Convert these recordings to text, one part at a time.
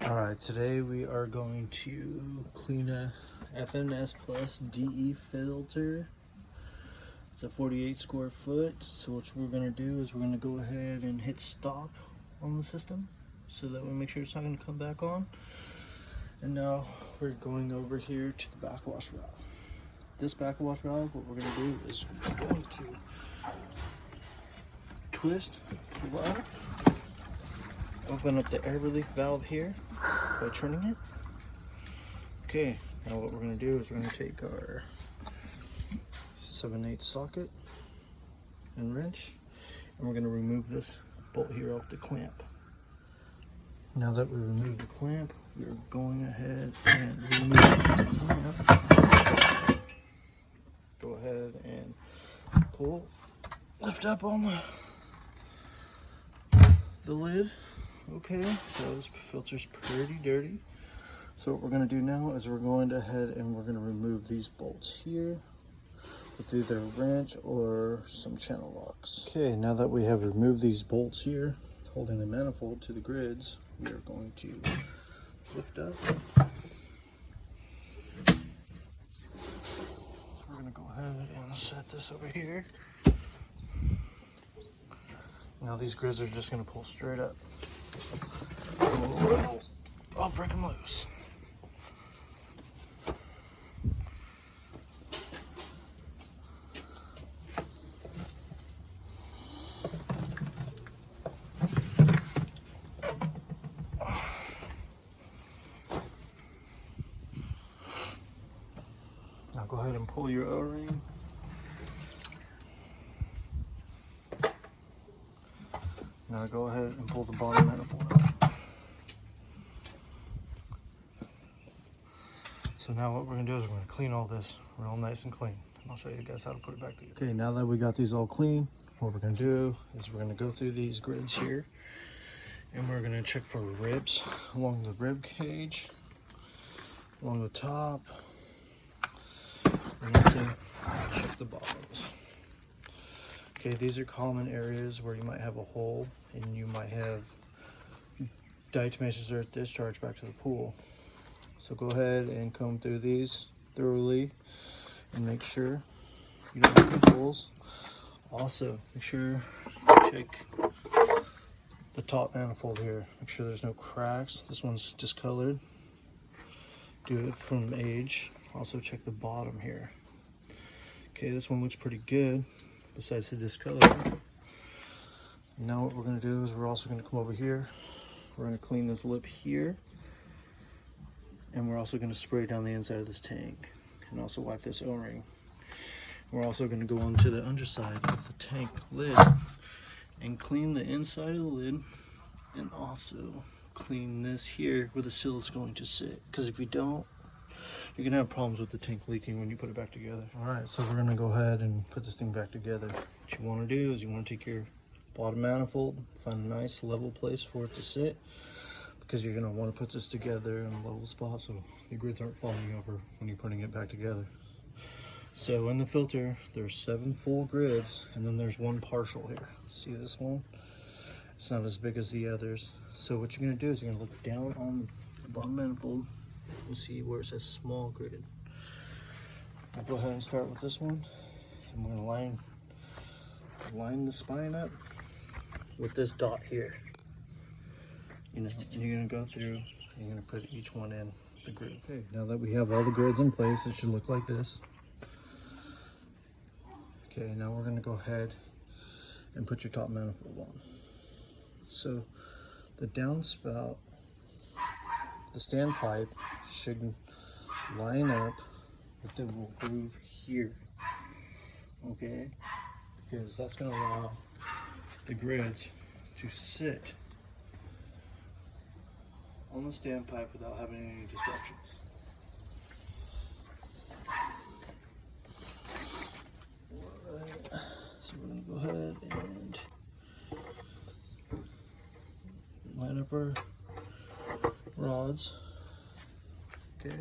Alright, today we are going to clean a FNS Plus DE filter. It's a 48 square foot. So what we're going to do is we're going to go ahead and hit stop on the system so that we make sure it's not going to come back on. And now we're going over here to the backwash valve. This backwash valve, what we're going to do is we're going to twist, pull up, open up the air relief valve here by turning it. Okay, now what we're going to do is we're going to take our 7/8 socket and wrench, and we're going to remove this bolt here off the clamp. Now that we remove the clamp, we're going ahead and remove this clamp. Go ahead and pull, lift up on the lid. Okay, so this filter's pretty dirty. So what we're going to do now is we're going ahead and we're going to remove these bolts here with either a wrench or some channel locks. Okay, now that we have removed these bolts here holding the manifold to the grids, we are going to lift up. So we're going to go ahead and set this over here. Now these grids are just going to pull straight up. I'll break them loose. Now go ahead and pull your O-ring. Now go ahead and pull the bottom manifold out. So now what we're going to do is we're going to clean all this real nice and clean. And I'll show you guys how to put it back together. Okay, now that we got these all clean, what we're going to do is we're going to go through these grids here. And we're going to check for ribs along the rib cage, along the top. And then check the bottoms. Okay, these are common areas where you might have a hole and you might have diatomaceous earth discharge back to the pool. So go ahead and comb through these thoroughly and make sure you don't have any holes. Also, make sure you check the top manifold here. Make sure there's no cracks. This one's discolored. Do it from age. Also check the bottom here. Okay, this one looks pretty good besides the discoloration. Now what we're going to do is we're also going to come over here. We're going to clean this lip here. And we're also going to spray down the inside of this tank and also wipe this O-ring. We're also going to go onto the underside of the tank lid and clean the inside of the lid, and also clean this here where the seal is going to sit. Because if you don't, you're going to have problems with the tank leaking when you put it back together. Alright, so we're going to go ahead and put this thing back together. What you want to do is you want to take your bottom manifold, find a nice level place for it to sit, because you're going to want to put this together in a level spot so the grids aren't falling over when you're putting it back together. So in the filter, there's 7 full grids, and then there's 1 partial here. See this one? It's not as big as the others. So what you're going to do is you're going to look down on the bottom manifold. You'll see where it says small grid. I'll go ahead and start with this one. I'm going to line the spine up with this dot here. You know, and you're going to go through and you're going to put each one in the grid. Okay, now that we have all the grids in place, it should look like this. Okay, now we're going to go ahead and put your top manifold on. So the downspout, the standpipe should line up with the groove here. Okay, because that's going to allow the grids to sit on the standpipe without having any disruptions. Alright, so we're going to go ahead and line up our rods. Okay,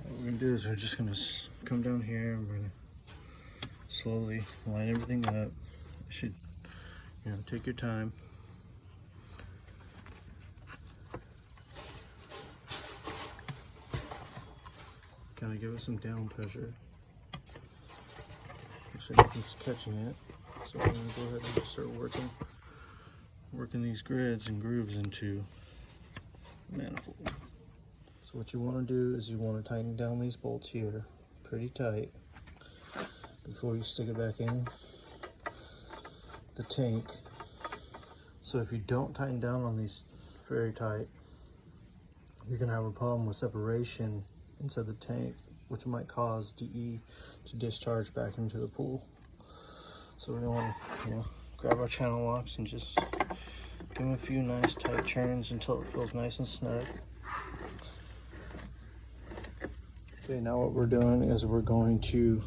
what we're going to do is we're just going to come down here and we're going to slowly line everything up. You should, take your time. to give it some down pressure. Make sure nothing's catching it. So we're going to go ahead and start working these grids and grooves into the manifold. So what you want to do is you want to tighten down these bolts here pretty tight before you stick it back in the tank. So if you don't tighten down on these very tight, you're going to have a problem with separation inside the tank, which might cause DE to discharge back into the pool. So we're going to grab our channel locks and just give them a few nice tight churns until it feels nice and snug. Okay, now what we're doing is we're going to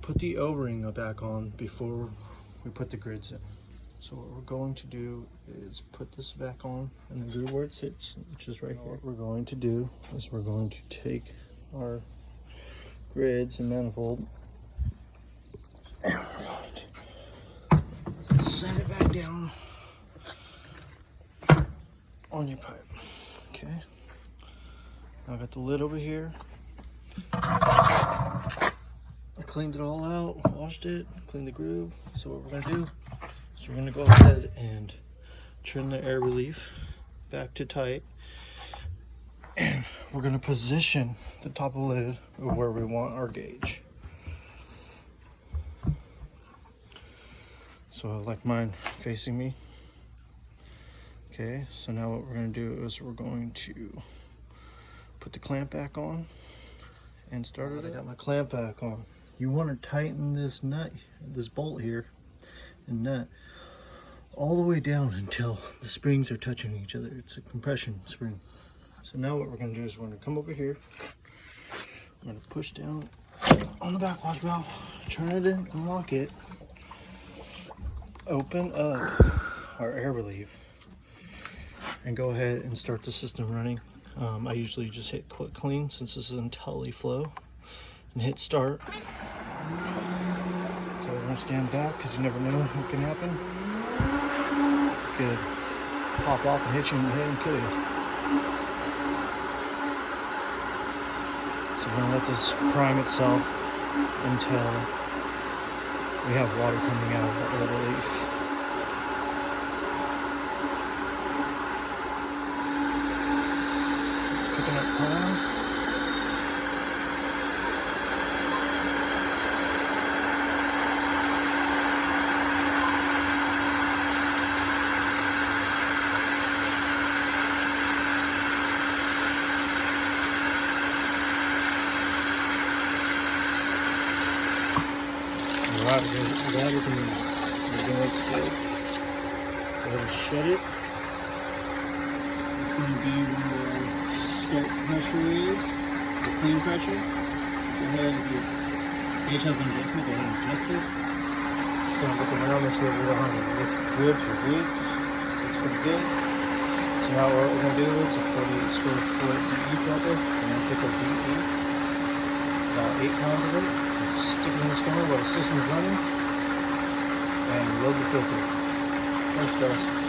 put the O-ring back on before we put the grids in. So what we're going to do is put this back on in the groove where it sits, which is right here. What we're going to do is we're going to take our grids and manifold and we're going to set it back down on your pipe. Okay. Now I got the lid over here. I cleaned it all out, washed it, cleaned the groove. So what we're going to do is we're going to go ahead and trim the air relief back to tight. And we're going to position the top of the lid where we want our gauge. So I like mine facing me. Okay, so now what we're going to do is we're going to put the clamp back on and start it. I got my clamp back on. You want to tighten this nut, this bolt here and nut all the way down until the springs are touching each other. It's a compression spring. So now what we're going to do is we're going to come over here. We're going to push down on the backwash valve, turn it in and lock it. Open up our air relief and go ahead and start the system running. I usually just hit quick clean since this is in tele flow and hit start. So we're going to stand back because you never know what can happen. It could pop off and hit you in the head and kill you. So we're going to let this prime itself until we have water coming out of the air relief. It's picking up prime. Alright, we're going to grab it and we're going to go ahead and shut it. It's going to be where the start pressure is, the clean pressure. Go ahead, if your gauge has an adjustment, go ahead and adjust it. Just going to look around, make sure we don't have any ribs or leaks. So it's pretty good. So now what we're going to do is a 48 square foot DE filter. We're going to take our DE, about 8 pounds of it. Stick it in the scanner while the system is running and load the filter. Thanks guys.